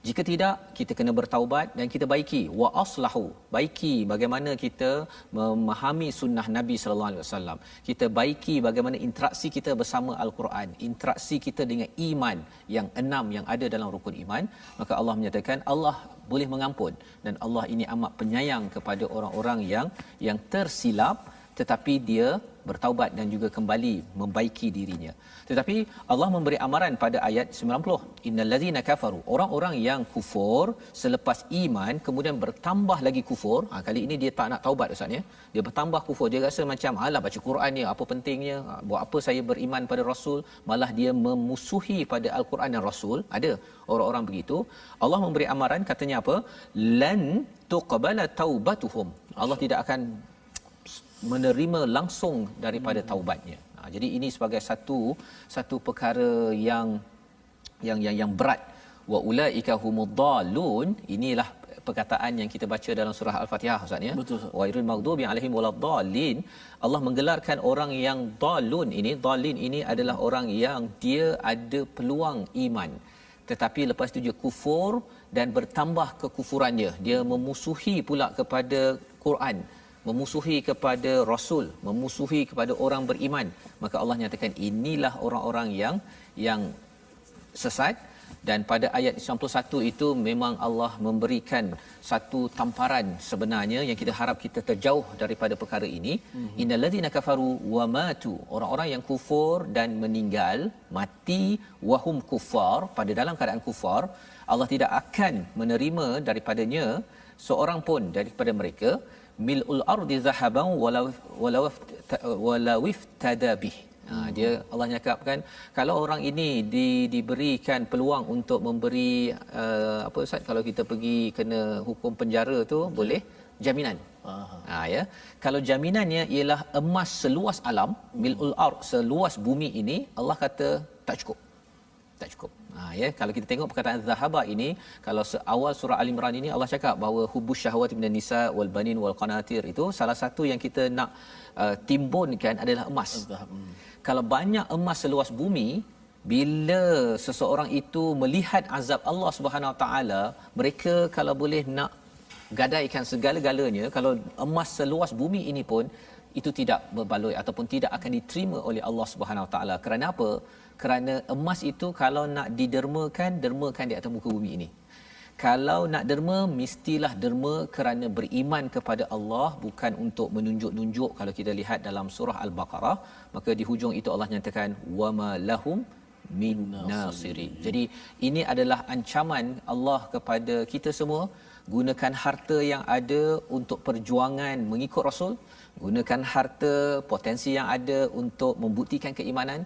Jika tidak, kita kena bertaubat dan kita baiki, wa aslahu, baiki bagaimana kita memahami sunnah Nabi sallallahu alaihi wasallam. Kita baiki bagaimana interaksi kita bersama Al-Quran, interaksi kita dengan iman yang 6 yang ada dalam rukun iman, maka Allah menyatakan Allah boleh mengampun dan Allah ini amat penyayang kepada orang-orang yang tersilap tetapi dia bertaubat dan juga kembali membaiki dirinya. Tetapi Allah memberi amaran pada ayat 90, innallazina kafaru, orang-orang yang kufur selepas iman kemudian bertambah lagi kufur. Kali ini dia tak nak taubat, Ustaz, ya. Dia bertambah kufur, dia rasa macam alah baca Quran ni apa pentingnya, buat apa saya beriman pada Rasul, malah dia memusuhi pada Al-Quran dan Rasul. Ada orang-orang begitu. Allah memberi amaran, katanya apa? Lan tuqbala taubatuhum, Allah tidak akan menerima langsung daripada taubatnya. Jadi ini sebagai satu perkara yang berat. Wa ulaika humuddallun, inilah perkataan yang kita baca dalam surah Al-Fatihah, Ustaz, ya. Wa irul maghdubi alaihim waladdallin. Allah menggelarkan orang yang dallun ini, dallin ini adalah orang yang dia ada peluang iman, tetapi lepas itu dia kufur dan bertambah kekufurannya, dia memusuhi pula kepada Quran, memusuhi kepada Rasul, memusuhi kepada orang beriman, maka Allah nyatakan inilah orang-orang yang sesat. Dan pada ayat 91 itu memang Allah memberikan satu tamparan sebenarnya yang kita harap kita terjauh daripada perkara ini. Innalladzina kafaru wa matu, orang-orang yang kufur dan meninggal, mati wahum kufar, pada dalam keadaan kufar, Allah tidak akan menerima daripadanya seorang pun daripada mereka mil'ul ardi zahaban walau iftada bih. Dia Allah nyakapkan kalau orang ini diberikan peluang untuk memberi apa Ustaz, kalau kita pergi kena hukum penjara tu boleh jaminan. Ya, kalau jaminannya ialah emas seluas alam, mil'ul ard, seluas bumi ini, Allah kata tak cukup. Ya, kalau kita tengok perkataan zahaba ini, kalau awal surah Al-Imran ini Allah cakap bahawa hubus syahwati minan nisa wal banin wal qanatir, itu salah satu yang kita nak timbunkan adalah emas. Kalau banyak emas seluas bumi, bila seseorang itu melihat azab Allah Subhanahu Wa Taala, mereka kalau boleh nak gadaikan segala-galanya, kalau emas seluas bumi ini pun itu tidak berbaloi ataupun tidak akan diterima oleh Allah Subhanahu Wa Taala. Kerana apa? Kerana emas itu kalau nak dermakan di atas muka bumi ini. Kalau nak derma, mestilah derma kerana beriman kepada Allah, bukan untuk menunjuk-nunjuk. Kalau kita lihat dalam surah Al-Baqarah, maka di hujung itu Allah nyatakan wama lahum min nasirin. Jadi ini adalah ancaman Allah kepada kita semua. Gunakan harta yang ada untuk perjuangan mengikut Rasul, gunakan harta potensi yang ada untuk membuktikan keimanan,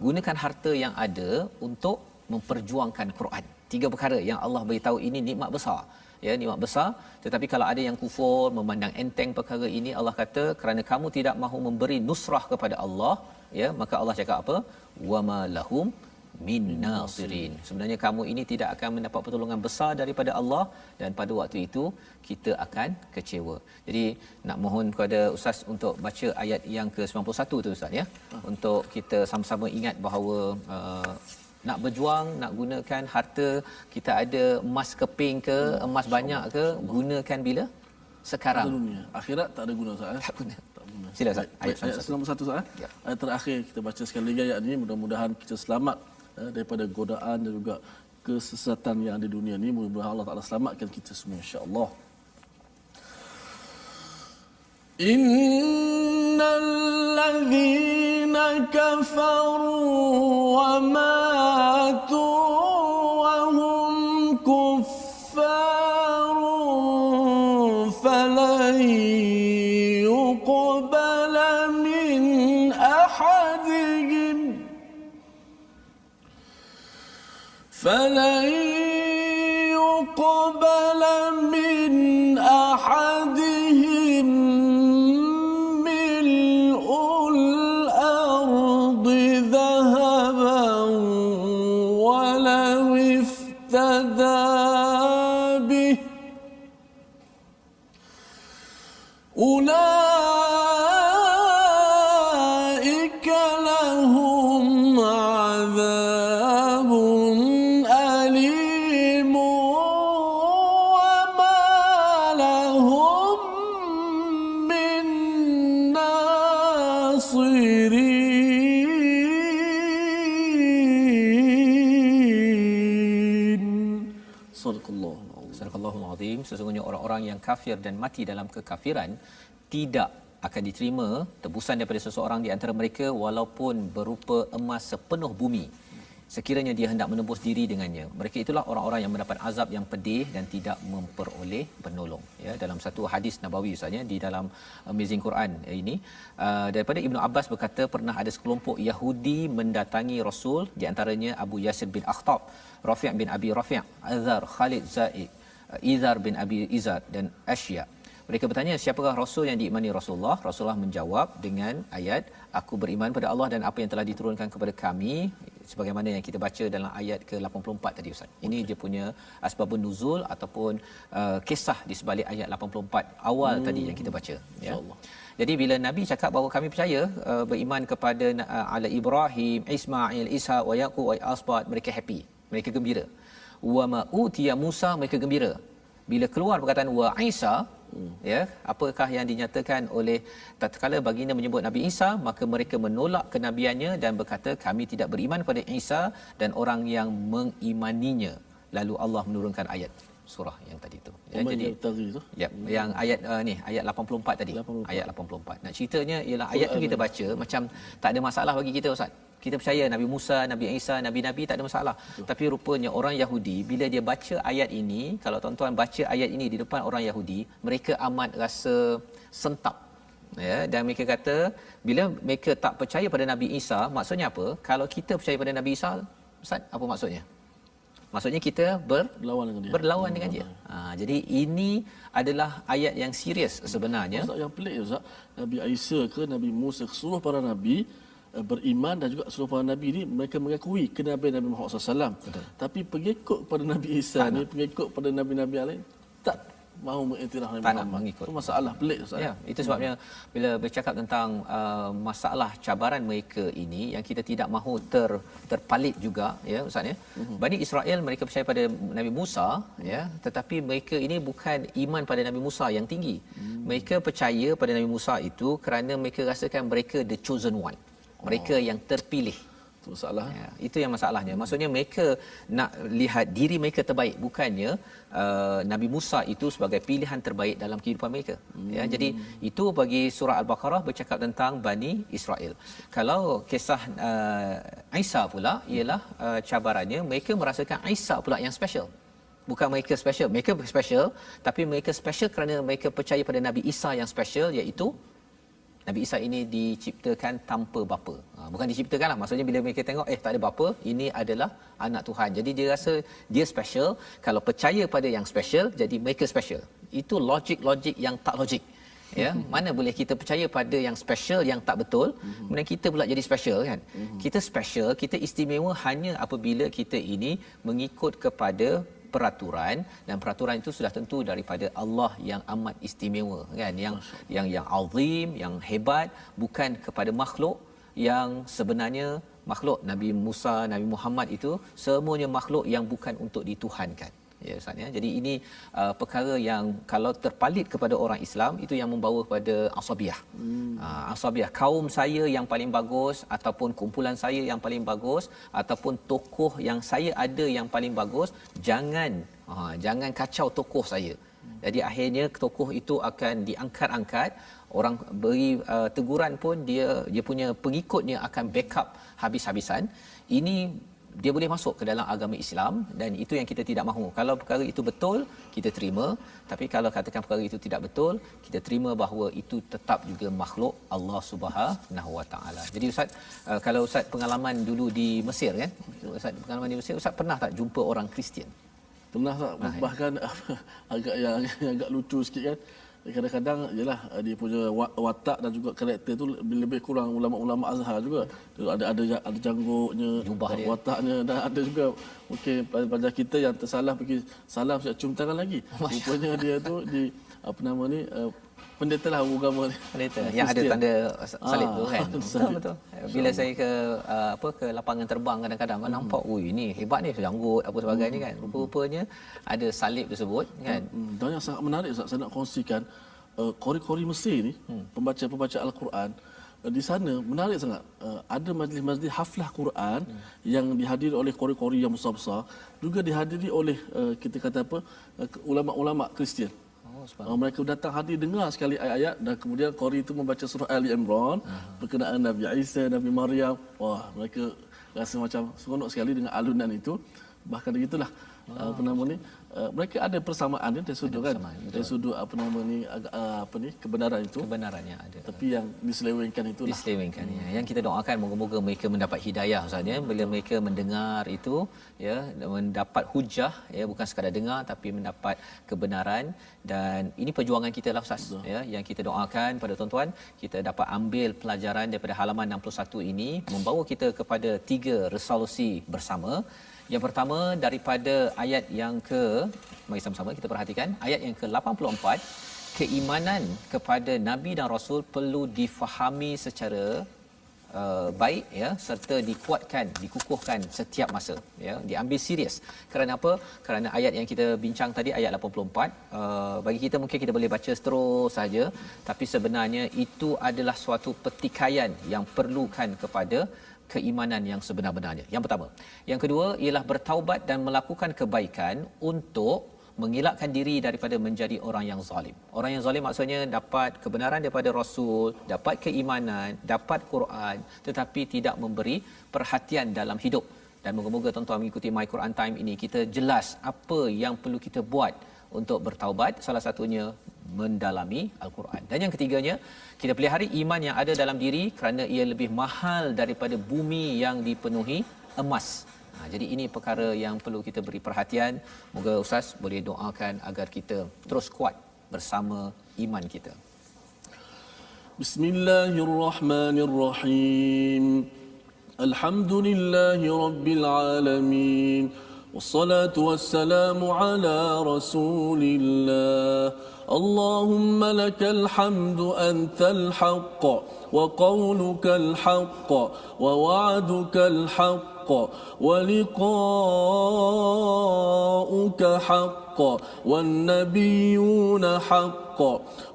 gunakan harta yang ada untuk memperjuangkan Quran. 3 perkara yang Allah beritahu ini nikmat besar. ya, nikmat besar. Tetapi kalau ada yang kufur, memandang enteng perkara ini, Allah kata kerana kamu tidak mahu memberi nusrah kepada Allah, ya, maka Allah cakap apa? Wama lahum min nasirin. Sebenarnya kamu ini tidak akan mendapat pertolongan besar daripada Allah, dan pada waktu itu kita akan kecewa. Jadi nak mohon kepada ustaz untuk baca ayat yang ke-91 tu ustaz, ya, untuk kita sama-sama ingat bahawa nak berjuang, nak gunakan harta kita, ada emas keping ke, emas banyak ke, gunakan bila? Sekarang. Dunia. Akhirat tak ada guna Ustaz. Tak guna. Sila Ustaz. Ayat 91 Ustaz. Ya. Ayat terakhir kita baca sekali lagi ayat ini, mudah-mudahan kita selamat daripada godaan dan juga kesesatan yang ada di dunia ni. Mudah-mudahan Allah Taala selamatkan kita semua insya-Allah. Innal ladzina kafaru wa matu wa hum kuffarun falan yuqbala min ahadihim فلن يقبل من أحدهم ملء الأرض ذهبا ولو افتدى به أولئك لهم عذاب أليم وما لهم من ناصرين. صدق الله. Sadaqallahul azim. Sesungguhnya orang-orang yang kafir dan mati dalam kekafiran tidak akan diterima tebusan daripada seseorang di antara mereka walaupun berupa emas sepenuh bumi, sekiranya dia hendak menebus diri dengannya. Mereka itulah orang-orang yang mendapat azab yang pedih dan tidak memperoleh penolong. Ya, dalam satu hadis nabawi ustaznya di dalam Amazing Quran ini, daripada Ibnu Abbas berkata pernah ada sekelompok Yahudi mendatangi Rasul, di antaranya Abu Yasir bin Akhtab, Rafi' bin Abi Rafi', Azhar, Khalid Zaid, Izar bin Abi Izar dan Asya. Mereka bertanya, siapakah Rasul yang diimani Rasulullah? Rasulullah menjawab dengan ayat, aku beriman pada Allah dan apa yang telah diturunkan kepada kami, sebagaimana yang kita baca dalam ayat ke-84 tadi Ustaz. Ini dia punya asbabun nuzul ataupun kisah di sebalik ayat 84 awal tadi yang kita baca, ya. Jadi bila Nabi cakap bahawa kami percaya beriman kepada ala Ibrahim, Ismail, Ishaq wa Yaqub wa Asbat, mereka happy, mereka gembira. Wa ma utiya Musa, mereka gembira. Bila keluar perkataan wa Isa, ya, apakah yang dinyatakan oleh tatkala baginda menyebut Nabi Isa, maka mereka menolak kenabiannya dan berkata kami tidak beriman pada Isa dan orang yang mengimaninya. Lalu Allah menurunkan ayat surah yang tadi tu. Ya, jadi tu. Ya, yang ayat ni ayat 84 tadi. 84. Ayat 84. Nak ceritanya ialah ayat tu kita baca macam tak ada masalah bagi kita Ustaz. Kita percaya Nabi Musa, Nabi Isa, Nabi-Nabi tak ada masalah. Betul. Tapi rupanya orang Yahudi bila dia baca ayat ini, kalau tuan-tuan baca ayat ini di depan orang Yahudi, mereka amat rasa sentap. Ya, dan mereka kata bila mereka tak percaya pada Nabi Isa, maksudnya apa? Kalau kita percaya pada Nabi Isa, Ustaz, apa maksudnya? Maksudnya kita berlawan dengan dia. Jadi ini adalah ayat yang serius sebenarnya. Ustaz, yang pelik Ustaz, Nabi Isa ke Nabi Musa, seluruh para nabi beriman dan juga seluruh para nabi ni mereka mengakui kenabian Nabi Muhammad SAW. Betul. Tapi pengikut pada Nabi Isa ni, pengikut pada nabi-nabi yang lain tak mahu mengiktiraf Nabi Muhammad. Itu masalah pelik Ustaz. Ya, itu sebabnya bila bercakap tentang masalah cabaran mereka ini yang kita tidak mahu terpalit juga, ya Ustaz, ya. Bani Israel mereka percaya pada Nabi Musa, ya, tetapi mereka ini bukan iman pada Nabi Musa yang tinggi. Mereka percaya pada Nabi Musa itu kerana mereka rasakan mereka the chosen one. Mereka yang terpilih. Itu masalah. Ya, itu yang masalahnya. Maksudnya mereka nak lihat diri mereka terbaik, bukannya Nabi Musa itu sebagai pilihan terbaik dalam kehidupan mereka. Ya, jadi itu bagi surah Al-Baqarah bercakap tentang Bani Israel. Kalau kisah Isa pula ialah cabarannya mereka merasakan Isa pula yang special. Bukan mereka special, mereka special, tapi mereka special kerana mereka percaya pada Nabi Isa yang special, iaitu Nabi Isa ini diciptakan tanpa bapa. Bukan diciptakan lah. Maksudnya bila mereka tengok tak ada bapa, ini adalah anak Tuhan. Jadi dia rasa dia special. Kalau percaya pada yang special, jadi mereka special. Itu logik yang tak logik. Ya, mana boleh kita percaya pada yang special yang tak betul, kemudian kita pula jadi special kan. Kita special, kita istimewa hanya apabila kita ini mengikut kepada peraturan, dan peraturan itu sudah tentu daripada Allah yang amat istimewa kan, yang azim, yang hebat, bukan kepada makhluk yang sebenarnya makhluk. Nabi Musa, Nabi Muhammad itu semuanya makhluk yang bukan untuk dituhankan. Ya Ustaz ya. Jadi ini perkara yang kalau terpalit kepada orang Islam, itu yang membawa kepada asabiah. Asabiah, kaum saya yang paling bagus, ataupun kumpulan saya yang paling bagus, ataupun tokoh yang saya ada yang paling bagus, jangan kacau tokoh saya. Jadi akhirnya tokoh itu akan diangkat-angkat, orang beri teguran pun dia punya pengikutnya akan backup habis-habisan. Ini dia boleh masuk ke dalam agama Islam, dan itu yang kita tidak mahu. Kalau perkara itu betul, kita terima. Tapi kalau katakan perkara itu tidak betul, kita terima bahawa itu tetap juga makhluk Allah Subhanahu Wa Taala. Jadi Ustaz, kalau Ustaz pengalaman dulu di Mesir kan? Ustaz pengalaman di Mesir, Ustaz pernah tak jumpa orang Kristian? Pernah tak? Bahkan agak lucu sikit kan. Kadang-kadang yalah dia punya watak dan juga karakter tu lebih kurang ulama-ulama Azhar juga. Ada janggutnya, wataknya, dan ada juga mungkin pada kita yang tersalah pergi salam siap cium tangan lagi. Rupanya dia tu di pendeta lah agama ni. Pendeta yang ada tanda salib tu kan. Betul. Bila saya ke lapangan terbang kadang-kadang nampak, ini hebat ni, janggut apa sebagainya kan. Rupa-rupanya ada salib tersebut kan. Dan yang sangat menarik saya nak kongsikan, kori-kori Mesir ni, pembaca Al-Quran di sana menarik sangat. Ada majlis-majlis haflah Quran yang dihadiri oleh kori-kori yang besar-besar, juga dihadiri oleh kita kata ulama-ulama Kristian. Mereka datang hadir dengar sekali ayat-ayat, dan kemudian qari itu membaca surah Ali Imran berkenaan Nabi Isa, Nabi Maryam. Wah, mereka rasa macam seronok sekali dengan alunan itu. Bahkan begitulah mereka ada persamaan dari sudut kan, dari sudut kebenaran itu, kebenarannya ada, tapi yang diselewengkan itulah ya. Yang kita doakan moga-moga mereka mendapat hidayah Ustaz ya, bila mereka mendengar itu ya, mendapat hujah ya, bukan sekadar dengar tapi mendapat kebenaran. Dan ini perjuangan kita lah Ustaz ya, yang kita doakan pada tuan-tuan kita dapat ambil pelajaran daripada halaman 61 ini, membawa kita kepada 3 resolusi bersama. Yang pertama daripada ayat yang mari sama-sama kita perhatikan ayat yang ke-84, keimanan kepada nabi dan rasul perlu difahami secara baik ya, serta dikuatkan, dikukuhkan setiap masa ya, diambil serius. Kerana apa? Kerana ayat yang kita bincang tadi, ayat 84, bagi kita mungkin kita boleh baca terus saja, tapi sebenarnya itu adalah suatu pertikaian yang perlukan kepada keimanan yang sebenar-benarnya. Yang pertama. Yang kedua ialah bertaubat dan melakukan kebaikan untuk mengelakkan diri daripada menjadi orang yang zalim. Orang yang zalim maksudnya dapat kebenaran daripada Rasul, dapat keimanan, dapat Quran, tetapi tidak memberi perhatian dalam hidup. Dan moga-moga tuan-tuan mengikuti My Quran Time ini, kita jelas apa yang perlu kita buat untuk bertaubat. Salah satunya mendalami Al-Quran. Dan yang ketiganya, kita pelihara iman yang ada dalam diri kerana ia lebih mahal daripada bumi yang dipenuhi emas. Jadi ini perkara yang perlu kita beri perhatian. Moga Ustaz boleh doakan agar kita terus kuat bersama iman kita. Bismillahirrahmanirrahim. Alhamdulillahi rabbil alamin. Wassalatu wassalamu ala Rasulillah. اللهم لك الحمد أنت الحق وقولك الحق ووعدك الحق ولقاؤك حق والنبيون حق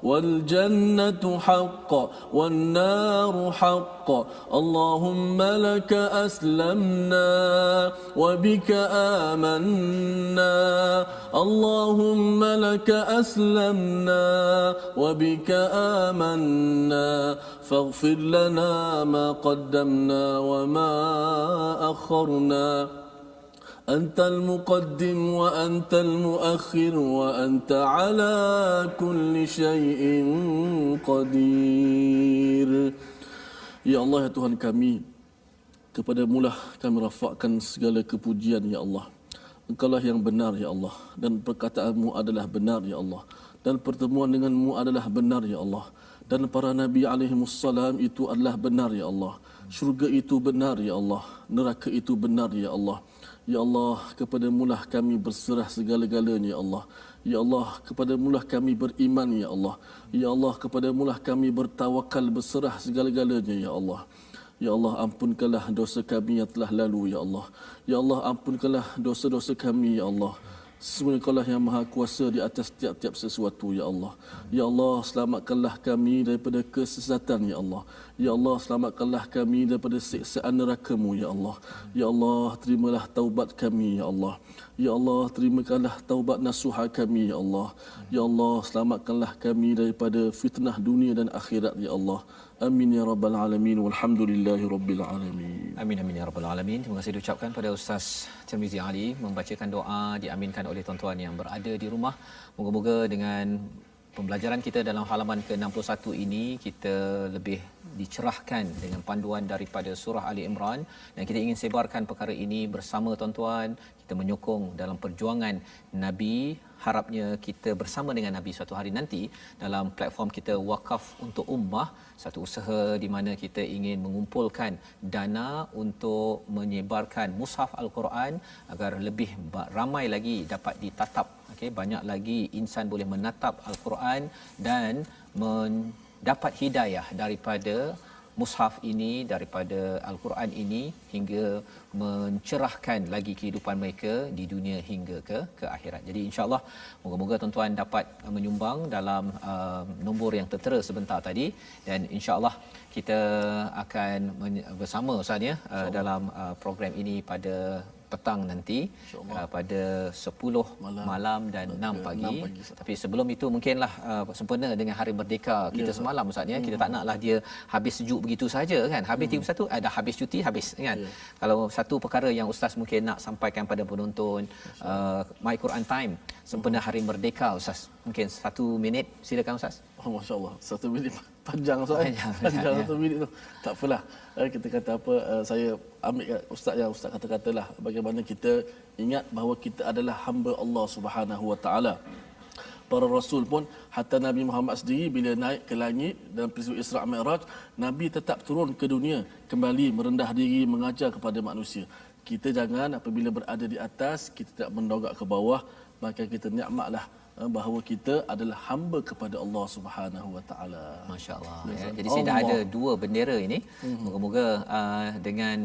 والجنة حق والنار حق. اللهم لك أسلمنا وبك آمنا. اللهم لك أسلمنا وبك آمنا. فاغفر لنا ما قدمنا وما أخرنا. أنت المقدم وأنت المؤخر وأنت على كل شيء قدير. Ya Allah, ya Tuhan kami, Kepadamulah kami rafakkan segala kepujian ya Allah. Engkaulah yang benar ya Allah, dan perkataanmu adalah benar ya Allah, dan pertemuan denganmu adalah benar ya Allah, dan para nabi alaihimussalam itu adalah benar ya Allah. Syurga itu benar ya Allah, neraka itu benar ya Allah. Ya Allah, kepadamulah kami berserah segala-galanya ya Allah. Ya Allah, kepadamulah kami beriman ya Allah. Ya Allah, kepadamulah kami bertawakal berserah segala-galanya ya Allah. Ya Allah, ampunkanlah dosa kami yang telah lalu ya Allah. Ya Allah, ampunkanlah dosa-dosa kami ya Allah. Sesungguhnya Engkaulah yang maha kuasa di atas tiap-tiap sesuatu ya Allah. Ya Allah, selamatkanlah kami daripada kesesatan ya Allah. Ya Allah, selamatkanlah kami daripada siksaan neraka-Mu ya Allah. Ya Allah, terimalah taubat kami ya Allah. Ya Allah, terimakanlah taubat nasuha kami ya Allah. Ya Allah, selamatkanlah kami daripada fitnah dunia dan akhirat ya Allah. Amin ya rabbal alamin, walhamdulillahi rabbil alamin. Amin amin ya rabbal alamin. Terima kasih diucapkan pada Ustaz Tirmizi Ali membacakan doa diaminkan oleh tuan-tuan yang berada di rumah. Moga-moga dengan pembelajaran kita dalam halaman ke-61 ini kita lebih dicerahkan dengan panduan daripada surah Ali Imran, dan kita ingin sebarkan perkara ini bersama tuan-tuan. Kita menyokong dalam perjuangan Nabi. Harapnya kita bersama dengan Nabi suatu hari nanti dalam platform kita Wakaf untuk Ummah, satu usaha di mana kita ingin mengumpulkan dana untuk menyebarkan mushaf Al-Quran agar lebih ramai lagi dapat ditatap. Okey, banyak lagi insan boleh menatap Al-Quran dan mendapat hidayah daripada mushaf ini, daripada Al-Quran ini, hingga mencerahkan lagi kehidupan mereka di dunia hingga ke akhirat. Jadi insya-Allah moga-moga tuan-tuan dapat menyumbang dalam nombor yang tertera sebentar tadi, dan insya-Allah kita akan bersama Ustaz ya dalam program ini pada petang nanti pada 10 malam dan 6 pagi. Tapi sebelum itu mungkinlah sempena dengan Hari Merdeka kita semalam Ustaz ya. Kita tak naklah dia habis sejuk begitu saja kan. Habis 31 ada habis cuti habis kan. Kalau satu perkara yang Ustaz mungkin nak sampaikan pada penonton My Quran Time sempena Hari Merdeka Ustaz, mungkin 1 minit silakan Ustaz. Oh, masya-Allah, 1 minit panjang soal. Panjang 1 minit tu. Tak apalah. Kita kata apa, saya ambil ustaz yang ustaz kata-katalah bagaimana kita ingat bahawa kita adalah hamba Allah Subhanahu Wa Taala. Para rasul pun, hatta Nabi Muhammad sendiri bila naik ke langit dalam peristiwa Isra' Mi'raj, Nabi tetap turun ke dunia, kembali merendah diri mengajar kepada manusia. Kita jangan apabila berada di atas kita tak mendongak ke bawah, maka kita nikmatlah bahawa kita adalah hamba kepada Allah Subhanahu Wa Taala. Masya-Allah ya. Jadi saya dah ada 2 bendera ini. Moga-moga dengan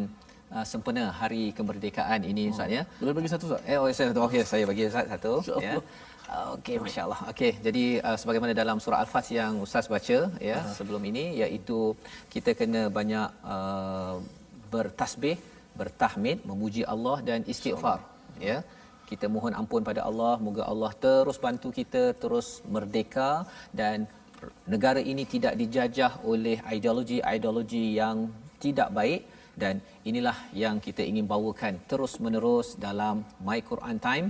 sempena Hari Kemerdekaan ini Ustaz ya. Boleh bagi satu Ustaz? Satu. Okey, saya bagi Ustaz satu ya. Okey, masya-Allah. Okey, jadi sebagaimana dalam surah Al-Fatih yang Ustaz baca ya sebelum ini, iaitu kita kena banyak bertasbih, bertahmid, memuji Allah dan istighfar ya. Kita mohon ampun pada Allah, moga Allah terus bantu kita terus merdeka dan negara ini tidak dijajah oleh ideologi yang tidak baik, dan inilah yang kita ingin bawakan terus menerus dalam My Quran Time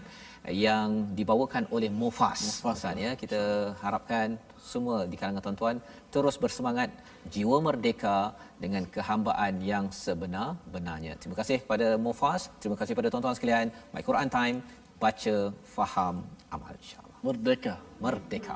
yang dibawakan oleh Mufas ya. Kita harapkan semua di kalangan tuan-tuan terus bersemangat, jiwa merdeka dengan kehambaan yang sebenar-benarnya. Terima kasih kepada Mufas, terima kasih kepada tuan-tuan sekalian. My Quran Time, baca, faham, amal, insya-Allah. Merdeka.